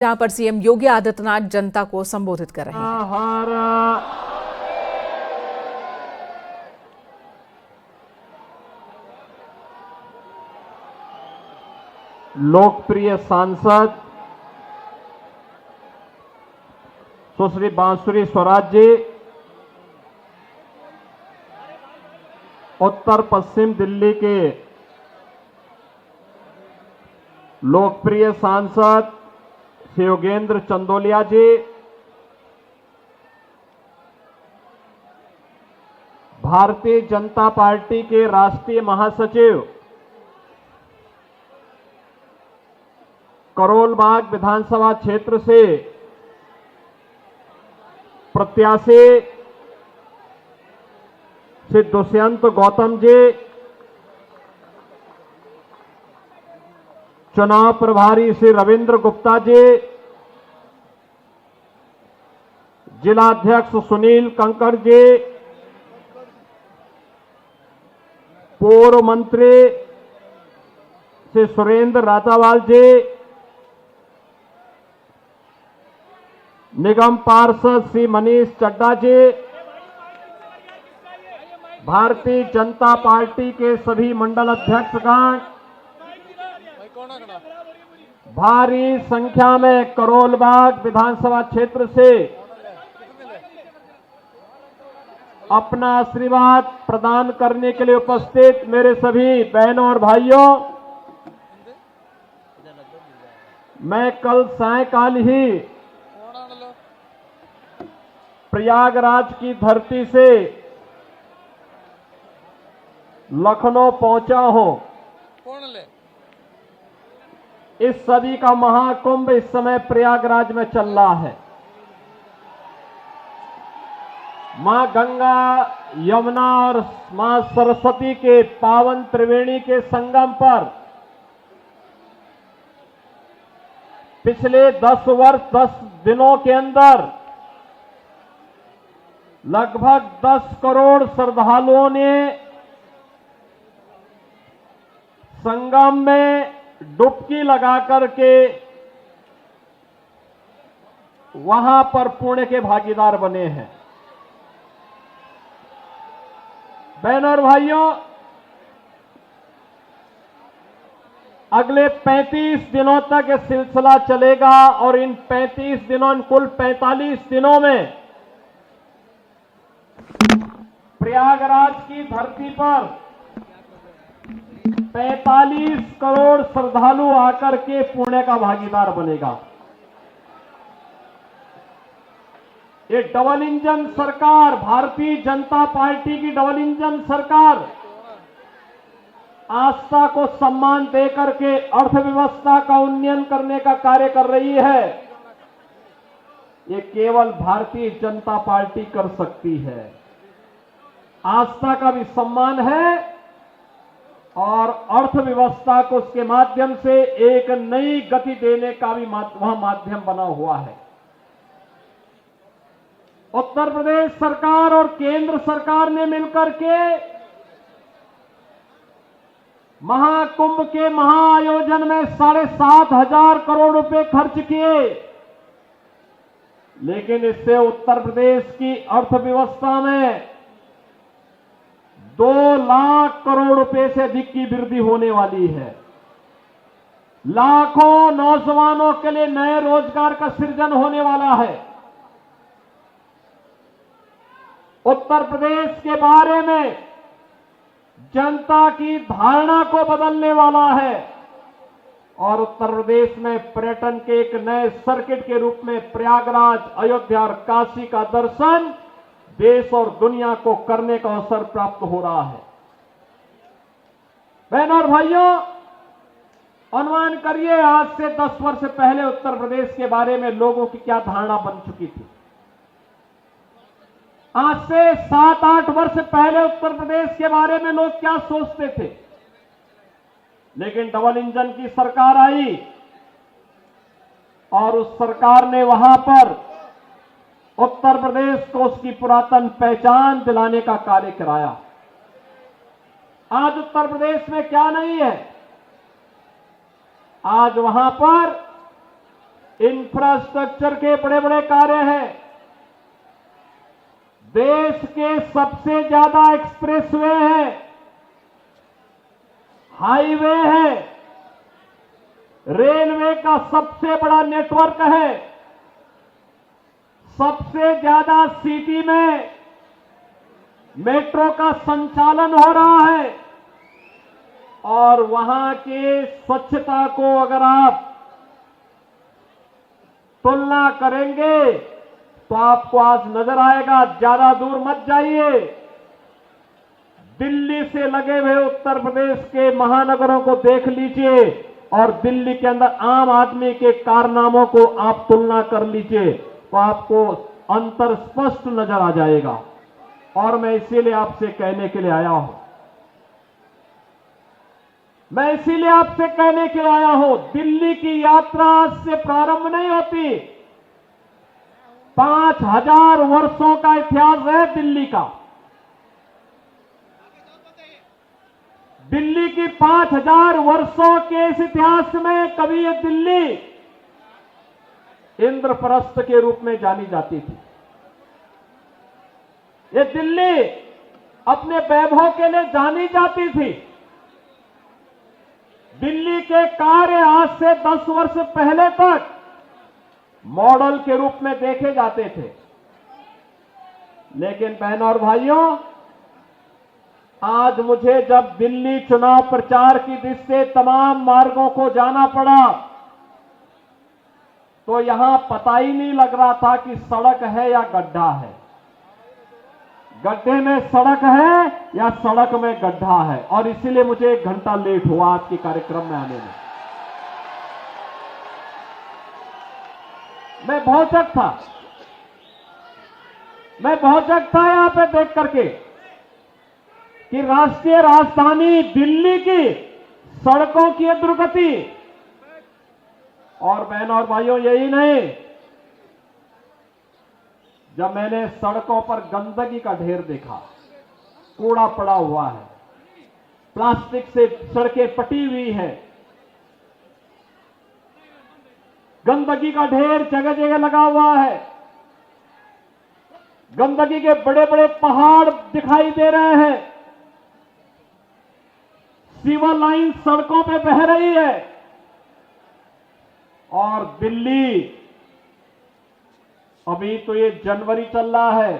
जहां पर सीएम योगी आदित्यनाथ जनता को संबोधित कर रहे हैं। लोकप्रिय सांसद सुश्री बांसुरी स्वराज जी, उत्तर पश्चिम दिल्ली के लोकप्रिय सांसद श्री योगेंद्र चंदोलिया जी, भारतीय जनता पार्टी के राष्ट्रीय महासचिव, करोल बाग विधानसभा क्षेत्र से प्रत्याशी श्री दुष्यंत गौतम जी, चुनाव प्रभारी श्री रविंद्र गुप्ता जी, जिलाध्यक्ष सुनील कंकर जी, पूर्व मंत्री श्री सुरेंद्र राजावाल जी, निगम पार्षद श्री मनीष चड्डा जी, भारतीय जनता पार्टी के सभी मंडल अध्यक्षगण, भारी संख्या में करोल बाग विधानसभा क्षेत्र से अपना आशीर्वाद प्रदान करने के लिए उपस्थित मेरे सभी बहनों और भाइयों, मैं कल सायकाल ही प्रयागराज की धरती से लखनऊ पहुंचा हूं। इस सदी का महाकुंभ इस समय प्रयागराज में चल रहा है। मां गंगा, यमुना और मां सरस्वती के पावन त्रिवेणी के संगम पर पिछले 10 वर्ष 10 दिनों के अंदर लगभग 10 करोड़ श्रद्धालुओं ने संगम में डुबकी लगा करके वहां पर पुण्य के भागीदार बने हैं। बहनों और भाइयों, अगले 35 दिनों तक यह सिलसिला चलेगा और इन 35 दिनों, कुल 45 दिनों में प्रयागराज की धरती पर 45 करोड़ श्रद्धालु आकर के पुण्य का भागीदार बनेगा। ये डबल इंजन सरकार, भारतीय जनता पार्टी की डबल इंजन सरकार आस्था को सम्मान देकर के अर्थव्यवस्था का उन्नयन करने का कार्य कर रही है। ये केवल भारतीय जनता पार्टी कर सकती है। आस्था का भी सम्मान है और अर्थव्यवस्था को उसके माध्यम से एक नई गति देने का भी वहां माध्यम बना हुआ है। उत्तर प्रदेश सरकार और केंद्र सरकार ने मिलकर के महाकुंभ के महाआयोजन में 7,500 करोड़ रुपए खर्च किए, लेकिन इससे उत्तर प्रदेश की अर्थव्यवस्था में 2 लाख करोड़ रुपए से अधिक की वृद्धि होने वाली है। लाखों नौजवानों के लिए नए रोजगार का सृजन होने वाला है। उत्तर प्रदेश के बारे में जनता की धारणा को बदलने वाला है और उत्तर प्रदेश में पर्यटन के एक नए सर्किट के रूप में प्रयागराज, अयोध्या और काशी का दर्शन देश और दुनिया को करने का अवसर प्राप्त हो रहा है। बहनों और भाइयों, अनुमान करिए आज से 10 वर्ष पहले उत्तर प्रदेश के बारे में लोगों की क्या धारणा बन चुकी थी। आज से 7-8 वर्ष पहले उत्तर प्रदेश के बारे में लोग क्या सोचते थे। लेकिन डबल इंजन की सरकार आई और उस सरकार ने वहां पर उत्तर प्रदेश को उसकी पुरातन पहचान दिलाने का कार्य कराया। आज उत्तर प्रदेश में क्या नहीं है, आज वहां पर इंफ्रास्ट्रक्चर के बड़े बड़े कार्य हैं। देश के सबसे ज्यादा एक्सप्रेसवे हैं, हाईवे है, रेलवे का सबसे बड़ा नेटवर्क है, सबसे ज्यादा सिटी में मेट्रो का संचालन हो रहा है। और वहां के स्वच्छता को अगर आप तुलना करेंगे तो आपको आज नजर आएगा, ज्यादा दूर मत जाइए, दिल्ली से लगे हुए उत्तर प्रदेश के महानगरों को देख लीजिए और दिल्ली के अंदर आम आदमी के कारनामों को आप तुलना कर लीजिए तो आपको अंतर स्पष्ट नजर आ जाएगा। और मैं इसीलिए आपसे कहने के लिए आया हूं, दिल्ली की यात्रा आज से प्रारंभ नहीं होती। 5000 वर्षों का इतिहास है दिल्ली का। दिल्ली की 5000 वर्षों के इस इतिहास में कभी ये दिल्ली इंद्रप्रस्थ के रूप में जानी जाती थी। ये दिल्ली अपने वैभव के लिए जानी जाती थी। दिल्ली के कार्य आज से 10 वर्ष पहले तक मॉडल के रूप में देखे जाते थे। लेकिन बहनों और भाइयों, आज मुझे जब दिल्ली चुनाव प्रचार की दृष्टि से तमाम मार्गों को जाना पड़ा तो यहां पता ही नहीं लग रहा था कि सड़क है या गड्ढा है, गड्ढे में सड़क है या सड़क में गड्ढा है। और इसीलिए मुझे 1 घंटा लेट हुआ आज के कार्यक्रम में आने में। मैं भौचक था यहां पे देख करके कि राष्ट्रीय राजधानी दिल्ली की सड़कों की दुर्गति। और बहनों और भाइयों, यही नहीं, जब मैंने सड़कों पर गंदगी का ढेर देखा, कूड़ा पड़ा हुआ है, प्लास्टिक से सड़कें पटी हुई है, गंदगी का ढेर जगह जगह लगा हुआ है, गंदगी के बड़े बड़े पहाड़ दिखाई दे रहे हैं, सीवर लाइन सड़कों पे बह रही है। और दिल्ली, अभी तो ये जनवरी चल रहा है,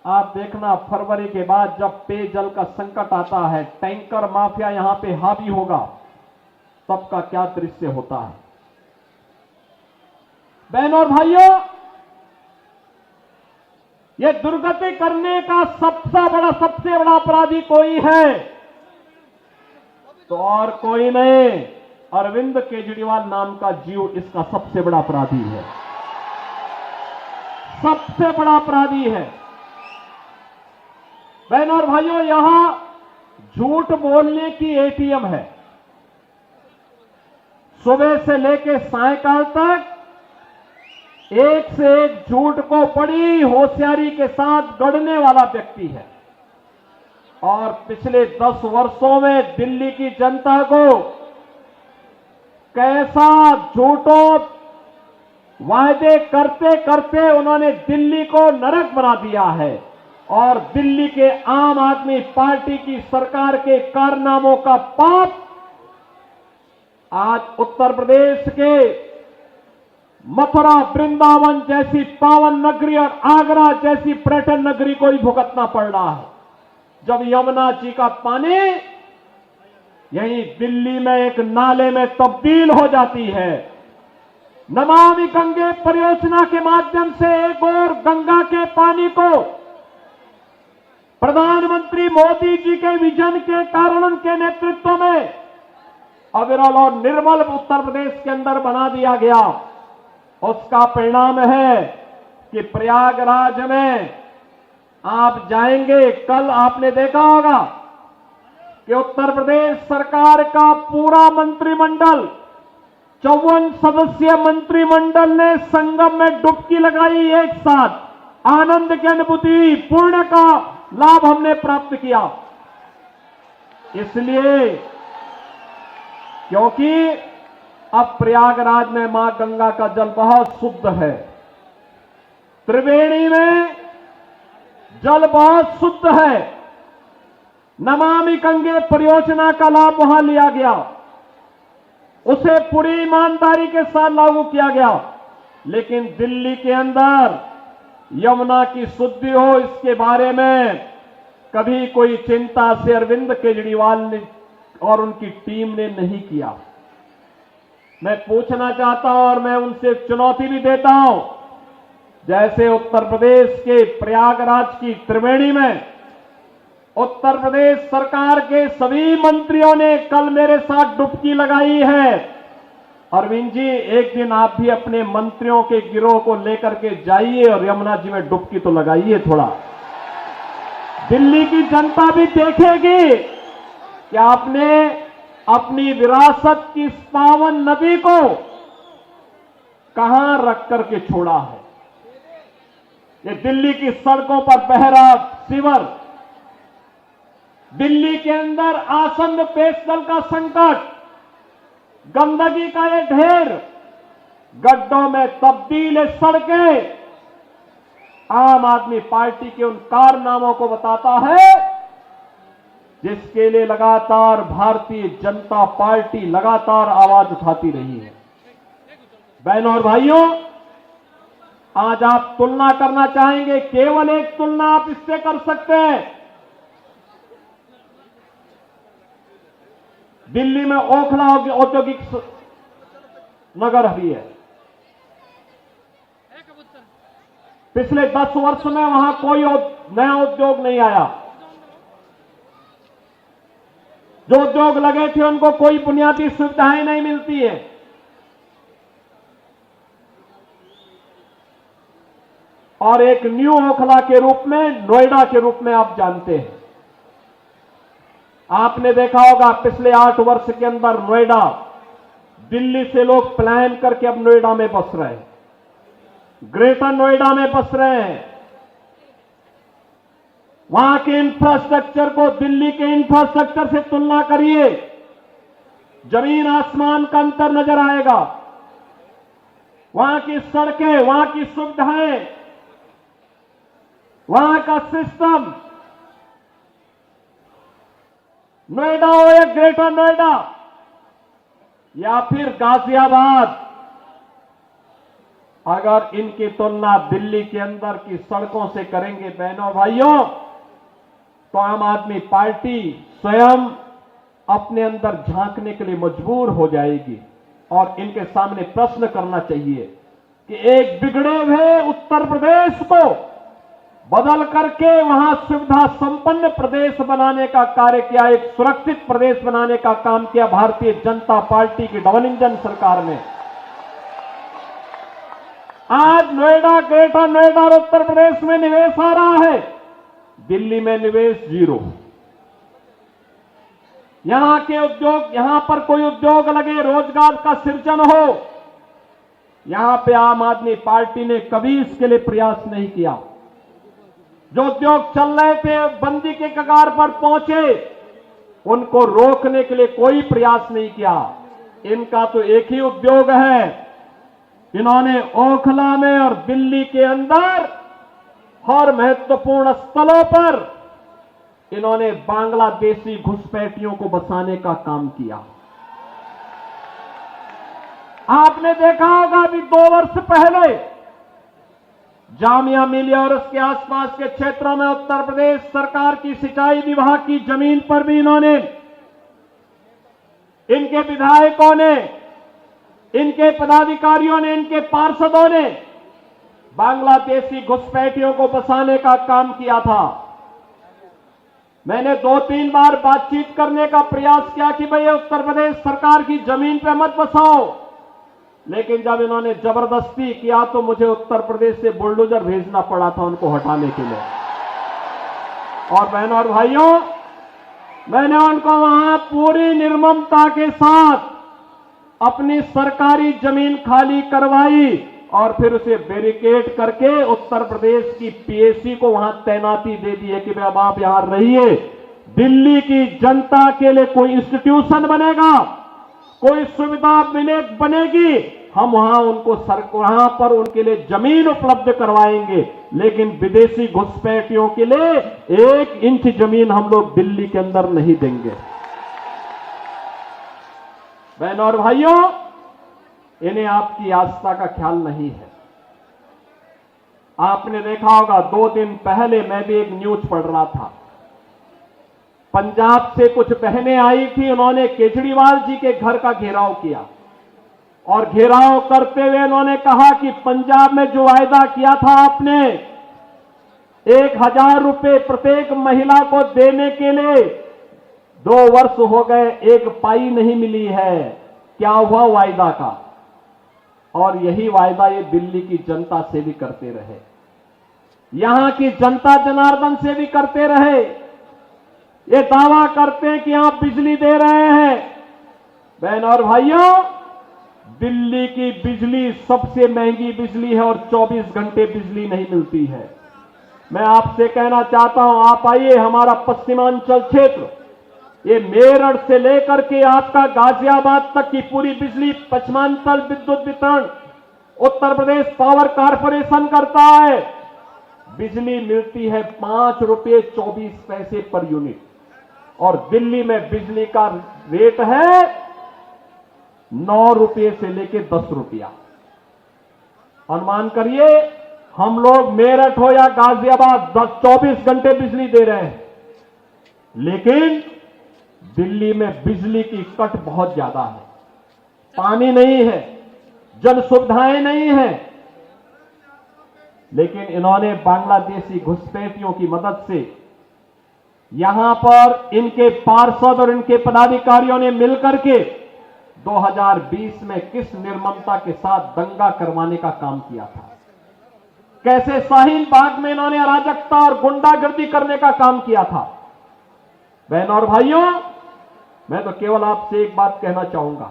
आप देखना फरवरी के बाद जब पेयजल का संकट आता है, टैंकर माफिया यहां पे हावी होगा, तब का क्या दृश्य होता है। बहनों और भाइयों, ये दुर्गति करने का सबसे बड़ा अपराधी कोई है तो और कोई नहीं, अरविंद केजरीवाल नाम का जीव इसका सबसे बड़ा अपराधी है, सबसे बड़ा अपराधी है। बहनों और भाइयों, यहां झूठ बोलने की एटीएम है। सुबह से लेकर सायकाल तक एक से एक झूठ को बड़ी होशियारी के साथ गढ़ने वाला व्यक्ति है। और पिछले 10 वर्षों में दिल्ली की जनता को कैसा झूठों वायदे करते करते उन्होंने दिल्ली को नरक बना दिया है। और दिल्ली के आम आदमी पार्टी की सरकार के कारनामों का पाप आज उत्तर प्रदेश के मथुरा, वृंदावन जैसी पावन नगरी और आगरा जैसी पर्यटन नगरी को ही भुगतना पड़ रहा है। जब यमुना जी का पानी यही दिल्ली में एक नाले में तब्दील हो जाती है, नमामि गंगे परियोजना के माध्यम से एक और गंगा के पानी को प्रधानमंत्री मोदी जी के विजन के कारण, उनके नेतृत्व में अविरल और निर्मल उत्तर प्रदेश के अंदर बना दिया गया। उसका परिणाम है कि प्रयागराज में आप जाएंगे, कल आपने देखा होगा कि उत्तर प्रदेश सरकार का पूरा मंत्रिमंडल, 54 सदस्यीय मंत्रिमंडल ने संगम में डुबकी लगाई। एक साथ आनंद की अनुभूति, पुण्य का लाभ हमने प्राप्त किया। इसलिए क्योंकि अब प्रयागराज में मां गंगा का जल बहुत शुद्ध है। त्रिवेणी में जल बहुत शुद्ध है। नमामि गंगे परियोजना का लाभ वहां लिया गया, उसे पूरी ईमानदारी के साथ लागू किया गया। लेकिन दिल्ली के अंदर यमुना की शुद्धि हो, इसके बारे में कभी कोई चिंता से अरविंद केजरीवाल ने और उनकी टीम ने नहीं किया। मैं पूछना चाहता हूं और मैं उनसे चुनौती भी देता हूं, जैसे उत्तर प्रदेश के प्रयागराज की त्रिवेणी में उत्तर प्रदेश सरकार के सभी मंत्रियों ने कल मेरे साथ डुबकी लगाई है। अरविंद जी, एक दिन आप भी अपने मंत्रियों के गिरोह को लेकर के जाइए और यमुना जी में डुबकी तो लगाइए थोड़ा। दिल्ली की जनता भी देखेगी कि आपने अपनी विरासत की इस पावन नदी को कहां रख करके छोड़ा है। ये दिल्ली की सड़कों पर बह रहा सीवर, दिल्ली के अंदर आसन्न पेयजल का संकट, गंदगी का ये ढेर, गड्ढों में तब्दील सड़कें आम आदमी पार्टी के उन कारनामों को बताता है जिसके लिए लगातार भारतीय जनता पार्टी लगातार आवाज उठाती रही है। बहनों और भाइयों, आज आप तुलना करना चाहेंगे, केवल एक तुलना आप इससे कर सकते हैं। दिल्ली में ओखला औद्योगिक नगर भी है। पिछले 10 वर्ष में वहां कोई नया उद्योग नहीं आया। जो उद्योग लगे थे उनको कोई बुनियादी सुविधाएं नहीं मिलती है। और एक न्यू ओखला के रूप में, नोएडा के रूप में आप जानते हैं। आपने देखा होगा पिछले 8 वर्ष के अंदर नोएडा, दिल्ली से लोग प्लान करके अब नोएडा में बस रहे हैं, ग्रेटर नोएडा में बस रहे हैं। वहां के इंफ्रास्ट्रक्चर को दिल्ली के इंफ्रास्ट्रक्चर से तुलना करिए, जमीन आसमान का अंतर नजर आएगा। वहां की सड़कें, वहां की सुविधाएं, वहां का सिस्टम, नोएडा हो या ग्रेटर नोएडा या फिर गाजियाबाद, अगर इनकी तुलना दिल्ली के अंदर की सड़कों से करेंगे बहनों भाइयों, तो आम आदमी पार्टी स्वयं अपने अंदर झांकने के लिए मजबूर हो जाएगी और इनके सामने प्रश्न करना चाहिए कि एक बिगड़े हुए उत्तर प्रदेश को बदल करके वहां सुविधा संपन्न प्रदेश बनाने का कार्य किया, एक सुरक्षित प्रदेश बनाने का काम किया भारतीय जनता पार्टी की डबल इंजन सरकार ने। आज नोएडा, ग्रेटर नोएडा और उत्तर प्रदेश में निवेश आ रहा है, दिल्ली में निवेश 0। यहां के उद्योग, यहां पर कोई उद्योग लगे, रोजगार का सृजन हो, यहां पे आम आदमी पार्टी ने कभी इसके लिए प्रयास नहीं किया। जो उद्योग चल रहे थे, बंदी के कगार पर पहुंचे, उनको रोकने के लिए कोई प्रयास नहीं किया। इनका तो एक ही उद्योग है, इन्होंने ओखला में और दिल्ली के अंदर हर महत्वपूर्ण स्थलों पर इन्होंने बांग्लादेशी घुसपैठियों को बसाने का काम किया। आपने देखा होगा अभी 2 वर्ष पहले जामिया मिलिया और उसके आसपास के क्षेत्रों में उत्तर प्रदेश सरकार की सिंचाई विभाग की जमीन पर भी इन्होंने, इनके विधायकों ने, इनके पदाधिकारियों ने, इनके पार्षदों ने बांग्लादेशी घुसपैठियों को बसाने का काम किया था। मैंने 2-3 बार बातचीत करने का प्रयास किया कि भाई उत्तर प्रदेश सरकार की जमीन पर मत बसाओ, लेकिन जब इन्होंने जबरदस्ती किया तो मुझे उत्तर प्रदेश से बुलडोजर भेजना पड़ा था उनको हटाने के लिए। और बहनों और भाइयों, मैंने उनको वहां पूरी निर्ममता के साथ अपनी सरकारी जमीन खाली करवाई और फिर उसे बैरिकेड करके उत्तर प्रदेश की पीएसी को वहां तैनाती दे दी है कि भाई अब आप यहां रहिए। दिल्ली की जनता के लिए कोई इंस्टीट्यूशन बनेगा, कोई सुविधा बनेगी, हम वहां पर उनके लिए जमीन उपलब्ध करवाएंगे, लेकिन विदेशी घुसपैठियों के लिए 1 इंच जमीन हम लोग दिल्ली के अंदर नहीं देंगे। बहनों और भाइयों, इन्हें आपकी आस्था का ख्याल नहीं है। आपने देखा होगा 2 दिन पहले मैं भी एक न्यूज पढ़ रहा था, पंजाब से कुछ बहनें आई थी, उन्होंने केजरीवाल जी के घर का घेराव किया और घेराव करते हुए उन्होंने कहा कि पंजाब में जो वायदा किया था आपने 1000 रुपए प्रत्येक महिला को देने के लिए 2 वर्ष हो गए, 1 पाई नहीं मिली है। क्या हुआ वायदा का? और यही वायदा ये दिल्ली की जनता से भी करते रहे, यहां की जनता जनार्दन से भी करते रहे। ये दावा करते हैं कि आप बिजली दे रहे हैं। बहनों और भाइयों, दिल्ली की बिजली सबसे महंगी बिजली है और 24 घंटे बिजली नहीं मिलती है। मैं आपसे कहना चाहता हूं, आप आइए हमारा पश्चिमांचल क्षेत्र, ये मेरठ से लेकर के आपका गाजियाबाद तक की पूरी बिजली पश्चिमांचल विद्युत वितरण उत्तर प्रदेश पावर कॉर्पोरेशन करता है। बिजली मिलती है 5 रुपये 24 पैसे पर यूनिट और दिल्ली में बिजली का रेट है 9 रुपये से लेकर 10 रुपया। अनुमान करिए, हम लोग मेरठ हो या गाजियाबाद 24 घंटे बिजली दे रहे हैं, लेकिन दिल्ली में बिजली की कट बहुत ज्यादा है। पानी नहीं है, जन सुविधाएं नहीं है, लेकिन इन्होंने बांग्लादेशी घुसपैठियों की मदद से यहां पर इनके पार्षद और इनके पदाधिकारियों ने मिलकर के 2020 में किस निर्ममता के साथ दंगा करवाने का काम किया था, कैसे शाहीन बाग में इन्होंने अराजकता और गुंडागर्दी करने का काम किया था। बहनों और भाइयों, मैं तो केवल आपसे एक बात कहना चाहूंगा,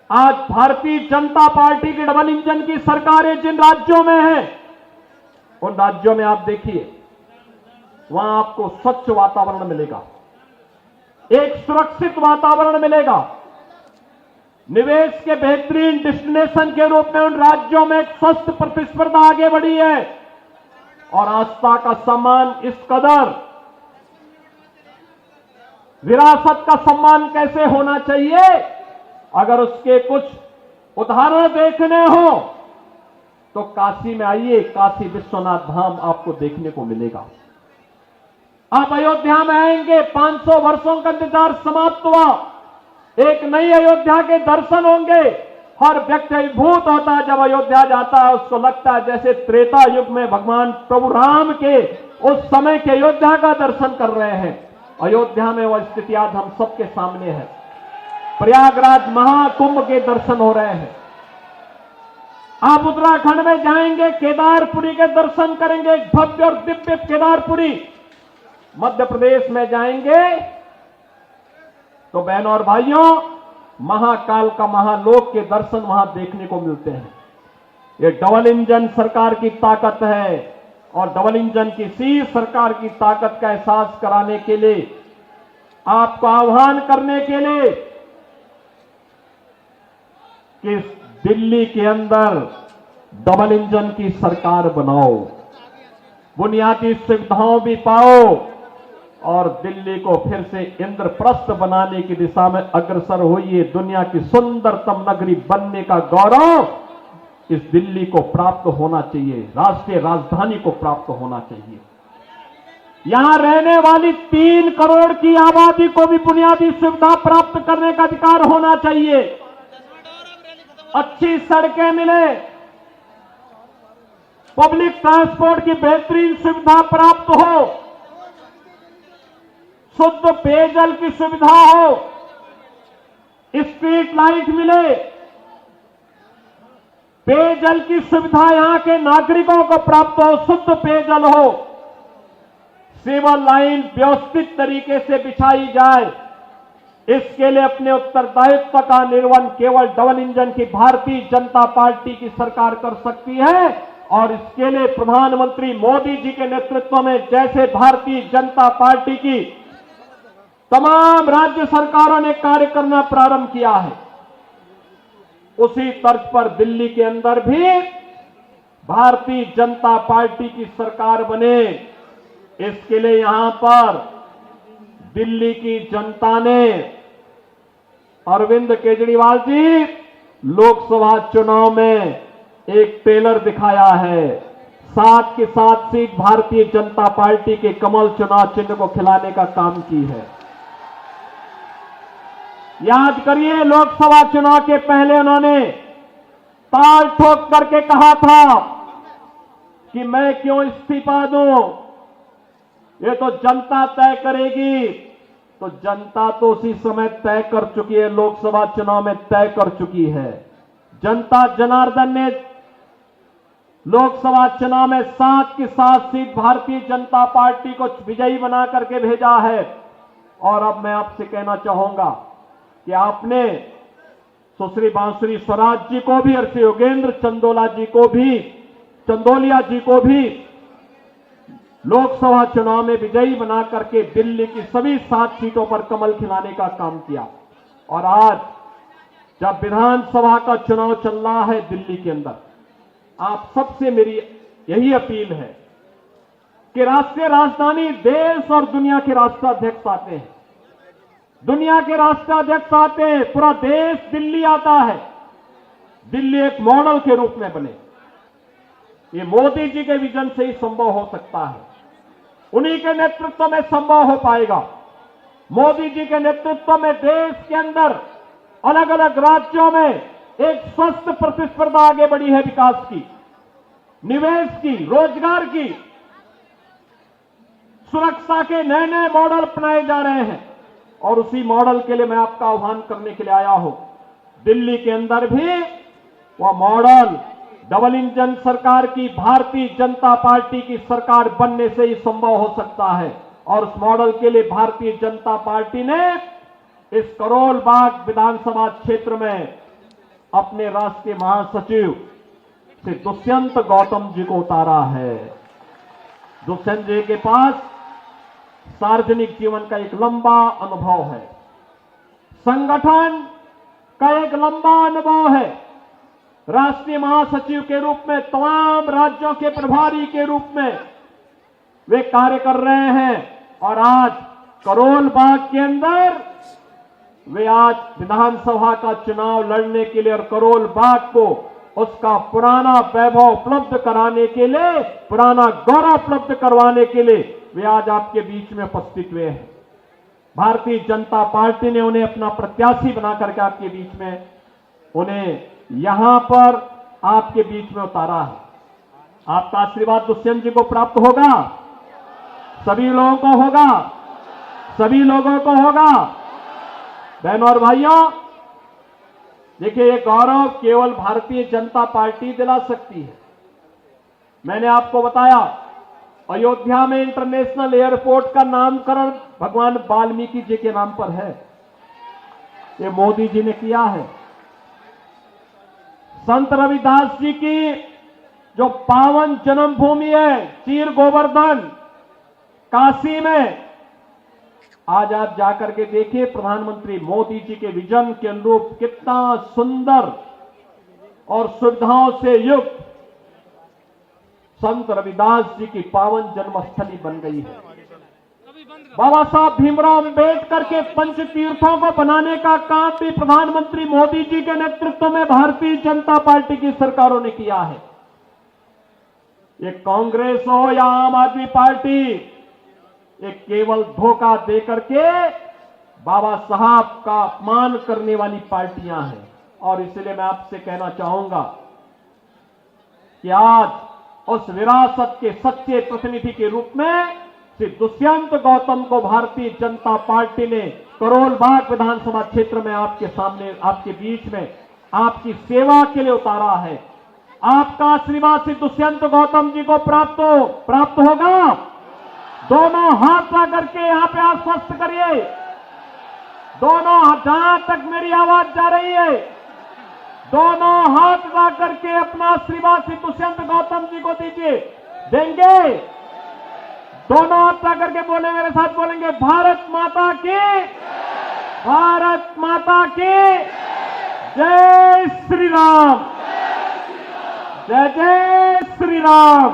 आज भारतीय जनता पार्टी की डबल इंजन की सरकारें जिन राज्यों में हैं, उन राज्यों में आप देखिए, वहां आपको स्वच्छ वातावरण मिलेगा, एक सुरक्षित वातावरण मिलेगा, निवेश के बेहतरीन डेस्टिनेशन के रूप में उन राज्यों में एक स्वस्थ प्रतिस्पर्धा आगे बढ़ी है और आस्था का सम्मान इस कदर, विरासत का सम्मान कैसे होना चाहिए, अगर उसके कुछ उदाहरण देखने हो तो काशी में आइए, काशी विश्वनाथ धाम आपको देखने को मिलेगा। आप अयोध्या में आएंगे, 500 वर्षों का इंतजार समाप्त हुआ, एक नई अयोध्या के दर्शन होंगे। हर व्यक्ति अभिभूत होता है जब अयोध्या जाता है, उसको लगता है जैसे त्रेता युग में भगवान प्रभु राम के उस समय के अयोध्या का दर्शन कर रहे हैं। अयोध्या में वह स्थिति आज हम सबके सामने है। प्रयागराज महाकुंभ के दर्शन हो रहे हैं। आप उत्तराखंड में जाएंगे, केदारपुरी के दर्शन करेंगे, भव्य और दिव्य केदारपुरी। मध्य प्रदेश में जाएंगे तो बहनों और भाइयों, महाकाल का महालोक के दर्शन वहां देखने को मिलते हैं। ये डबल इंजन सरकार की ताकत है और डबल इंजन की सी सरकार की ताकत का एहसास कराने के लिए, आपको आह्वान करने के लिए कि दिल्ली के अंदर डबल इंजन की सरकार बनाओ, बुनियादी सुविधाओं भी पाओ और दिल्ली को फिर से इंद्रप्रस्थ बनाने की दिशा में अग्रसर होइए। दुनिया की सुंदरतम नगरी बनने का गौरव इस दिल्ली को प्राप्त होना चाहिए, राष्ट्रीय राजधानी को प्राप्त होना चाहिए। यहां रहने वाली 3 करोड़ की आबादी को भी बुनियादी सुविधा प्राप्त करने का अधिकार होना चाहिए। अच्छी सड़कें मिले, पब्लिक ट्रांसपोर्ट की बेहतरीन सुविधा प्राप्त हो, शुद्ध पेयजल की सुविधा हो, स्ट्रीट लाइट मिले, पेयजल की सुविधा यहां के नागरिकों को प्राप्त हो, शुद्ध पेयजल हो, सीवर लाइन व्यवस्थित तरीके से बिछाई जाए। इसके लिए अपने उत्तरदायित्व का निर्वहन केवल डबल इंजन की भारतीय जनता पार्टी की सरकार कर सकती है और इसके लिए प्रधानमंत्री मोदी जी के नेतृत्व में जैसे भारतीय जनता पार्टी की तमाम राज्य सरकारों ने कार्य करना प्रारंभ किया है, उसी तर्ज पर दिल्ली के अंदर भी भारतीय जनता पार्टी की सरकार बने, इसके लिए यहां पर दिल्ली की जनता ने अरविंद केजरीवाल जी लोकसभा चुनाव में एक टेलर दिखाया है। 7 की 7 सीट भारतीय जनता पार्टी के कमल चुनाव चिन्ह को खिलाने का काम की है। याद करिए, लोकसभा चुनाव के पहले उन्होंने ताल ठोक करके कहा था कि मैं क्यों इस्तीफा दूं, ये तो जनता तय करेगी। तो जनता तो उसी समय तय कर चुकी है, लोकसभा चुनाव में तय कर चुकी है। जनता जनार्दन ने लोकसभा चुनाव में 7 की 7 सीट भारतीय जनता पार्टी को विजयी बना करके भेजा है। और अब मैं आपसे कहना चाहूंगा कि आपने सुश्री बांसुरी स्वराज जी को भी और श्री योगेंद्र चंदोलिया जी को भी लोकसभा चुनाव में विजयी बना करके दिल्ली की सभी 7 सीटों पर कमल खिलाने का काम किया। और आज जब विधानसभा का चुनाव चल रहा है दिल्ली के अंदर, आप सबसे मेरी यही अपील है कि राष्ट्रीय राजधानी देश और दुनिया के राष्ट्राध्यक्ष आते हैं, दुनिया के राष्ट्राध्यक्ष आते हैं, पूरा देश दिल्ली आता है। दिल्ली एक मॉडल के रूप में बने, ये मोदी जी के विजन से ही संभव हो सकता है। उन्हीं के नेतृत्व में संभव हो पाएगा। मोदी जी के नेतृत्व में देश के अंदर अलग अलग राज्यों में एक स्वस्थ प्रतिस्पर्धा आगे बढ़ी है, विकास की, निवेश की, रोजगार की, सुरक्षा के नए नए मॉडल अपनाए जा रहे हैं। और उसी मॉडल के लिए मैं आपका आह्वान करने के लिए आया हूं। दिल्ली के अंदर भी वह मॉडल डबल इंजन सरकार की भारतीय जनता पार्टी की सरकार बनने से ही संभव हो सकता है। और उस मॉडल के लिए भारतीय जनता पार्टी ने इस करोल बाग विधानसभा क्षेत्र में अपने राष्ट्रीय महासचिव श्री दुष्यंत गौतम जी को उतारा है। दुष्यंत जी के पास सार्वजनिक जीवन का एक लंबा अनुभव है, संगठन का एक लंबा अनुभव है। राष्ट्रीय महासचिव के रूप में, तमाम राज्यों के प्रभारी के रूप में वे कार्य कर रहे हैं। और आज करोल बाग के अंदर वे आज विधानसभा का चुनाव लड़ने के लिए और करोल बाग को उसका पुराना वैभव उपलब्ध कराने के लिए, पुराना गौरव उपलब्ध करवाने के लिए वे आज आपके बीच में उपस्थित हुए हैं। भारतीय जनता पार्टी ने उन्हें अपना प्रत्याशी बना करके आपके बीच में, उन्हें यहां पर आपके बीच में उतारा है। आपका आशीर्वाद दुष्यंत जी को प्राप्त होगा, सभी लोगों को होगा, सभी लोगों को होगा। बहनों और भाइयों, देखिए, ये गौरव केवल भारतीय जनता पार्टी दिला सकती है। मैंने आपको बताया, अयोध्या में इंटरनेशनल एयरपोर्ट का नामकरण भगवान वाल्मीकि जी के नाम पर है, ये मोदी जी ने किया है। संत रविदास जी की जो पावन जन्मभूमि है चीर गोवर्धन काशी में, आज आप जाकर के देखिए, प्रधानमंत्री मोदी जी के विजन के अनुरूप कितना सुंदर और सुविधाओं से युक्त संत रविदास जी की पावन जन्मस्थली बन गई है। बाबा साहब भीमराव अंबेडकर के पंच तीर्थों को बनाने का काम भी प्रधानमंत्री मोदी जी के नेतृत्व में भारतीय जनता पार्टी की सरकारों ने किया है। ये कांग्रेस हो या आम आदमी पार्टी, ये केवल धोखा देकर के बाबा साहब का अपमान करने वाली पार्टियां हैं। और इसलिए मैं आपसे कहना चाहूंगा कि आज उस विरासत के सच्चे प्रतिनिधि के रूप में श्री दुष्यंत गौतम को भारतीय जनता पार्टी ने करोल बाग विधानसभा क्षेत्र में आपके सामने, आपके बीच में आपकी सेवा के लिए उतारा है। आपका आशीर्वाद श्री दुष्यंत गौतम जी को प्राप्त होगा। दोनों हाथ ला करके यहां पे आश्वस्त करिए, दोनों जहां तक मेरी आवाज जा रही है, दोनों हाथ ला करके अपना आशीर्वाद श्री दुष्यंत गौतम जी को दीजिए। देंगे? दोनों हाथ ला करके बोले, मेरे साथ बोलेंगे, भारत माता की, भारत माता की, जय श्री राम, जय जय श्री राम।